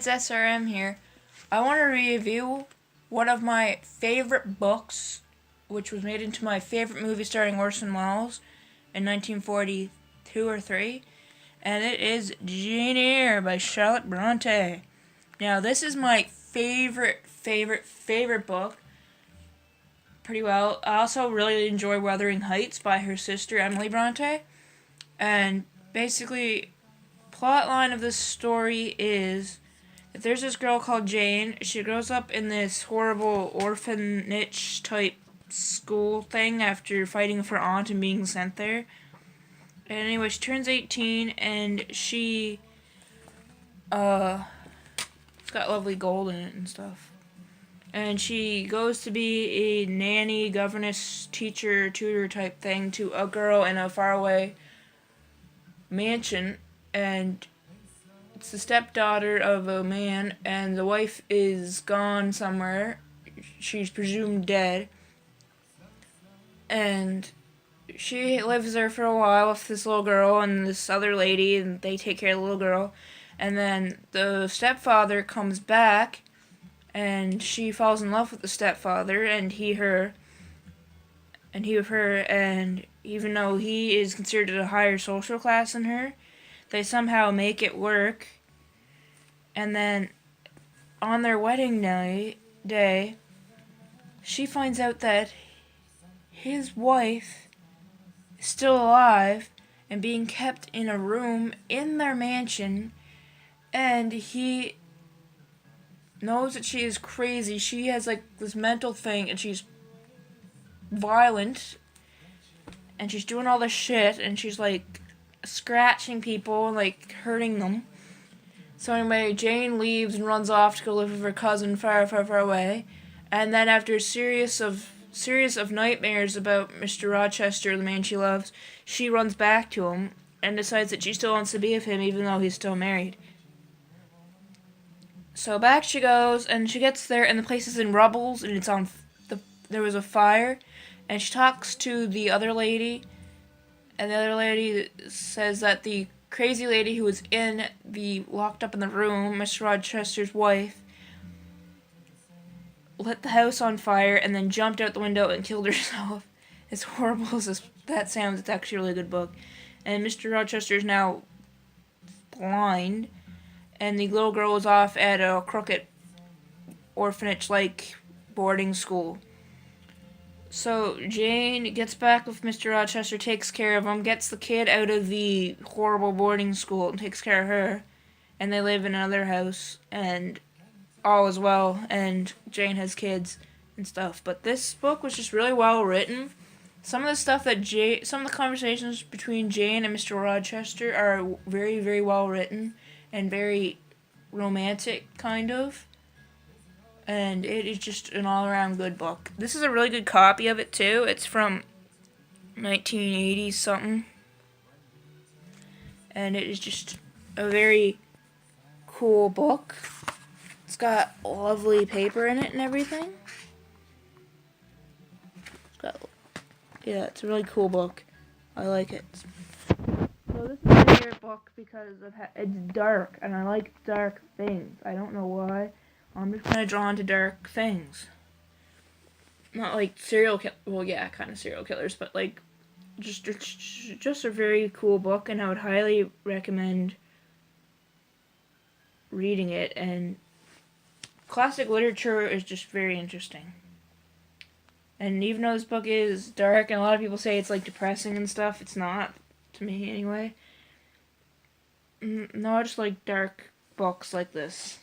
it's SRM here. I want to review one of my favorite books, which was made into my favorite movie starring Orson Welles in 1942 or 3, and it is Jane Eyre by Charlotte Bronte. Now, this is my favorite book. Pretty well. I also really enjoy Wuthering Heights by her sister Emily Bronte, and basically, plot line of this story is that there's this girl called Jane. She grows up in this horrible orphanage type school thing after fighting with her aunt and being sent there. And anyway, she turns 18 and it's got lovely gold in it and stuff. And she goes to be a nanny, governess, teacher, tutor type thing to a girl in a faraway mansion, and it's the stepdaughter of a man, and the wife is gone somewhere. She's presumed dead, and she lives there for a while with this little girl and this other lady, and they take care of the little girl. And then the stepfather comes back, and she falls in love with the stepfather, and he with her, and even though he is considered a higher social class than her, they somehow make it work. And then on their wedding day, she finds out that his wife is still alive and being kept in a room in their mansion, and he knows that she is crazy. She has like this mental thing, and she's violent, and she's doing all this shit, and she's like scratching people and like hurting them. So anyway, Jane leaves and runs off to go live with her cousin far away. And then after a series of nightmares about Mr. Rochester, the man she loves, she runs back to him and decides that she still wants to be with him even though he's still married. So back she goes, and she gets there, and the place is in rubbles, and there was a fire, and she talks to the other lady, and the other lady says that the crazy lady who was locked up in the room, Mr. Rochester's wife, lit the house on fire and then jumped out the window and killed herself. As horrible as that sounds, it's actually a really good book. And Mr. Rochester is now blind, and the little girl is off at a crooked orphanage-like boarding school. So Jane gets back with Mr. Rochester, takes care of him, gets the kid out of the horrible boarding school and takes care of her, and they live in another house, and all is well, and Jane has kids and stuff. But this book was just really well written. Some of the conversations between Jane and Mr. Rochester are very, very well written and very romantic, kind of. And it is just an all-around good book. This is a really good copy of it, too. It's from 1980 something. And it is just a very cool book. It's got lovely paper in it and everything. It's a really cool book. I like it. So this is my favorite book because it's dark, and I like dark things. I don't know why. I'm just kind of drawn to dark things. Not like serial killers. Well, yeah, kind of serial killers, but like just a very cool book, and I would highly recommend reading it. And classic literature is just very interesting. And even though this book is dark, and a lot of people say it's like depressing and stuff, it's not, to me anyway. No, I just like dark books like this.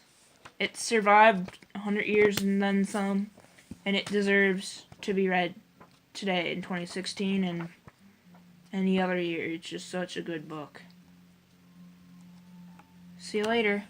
It survived 100 years and then some, and it deserves to be read today in 2016 and any other year. It's just such a good book. See you later.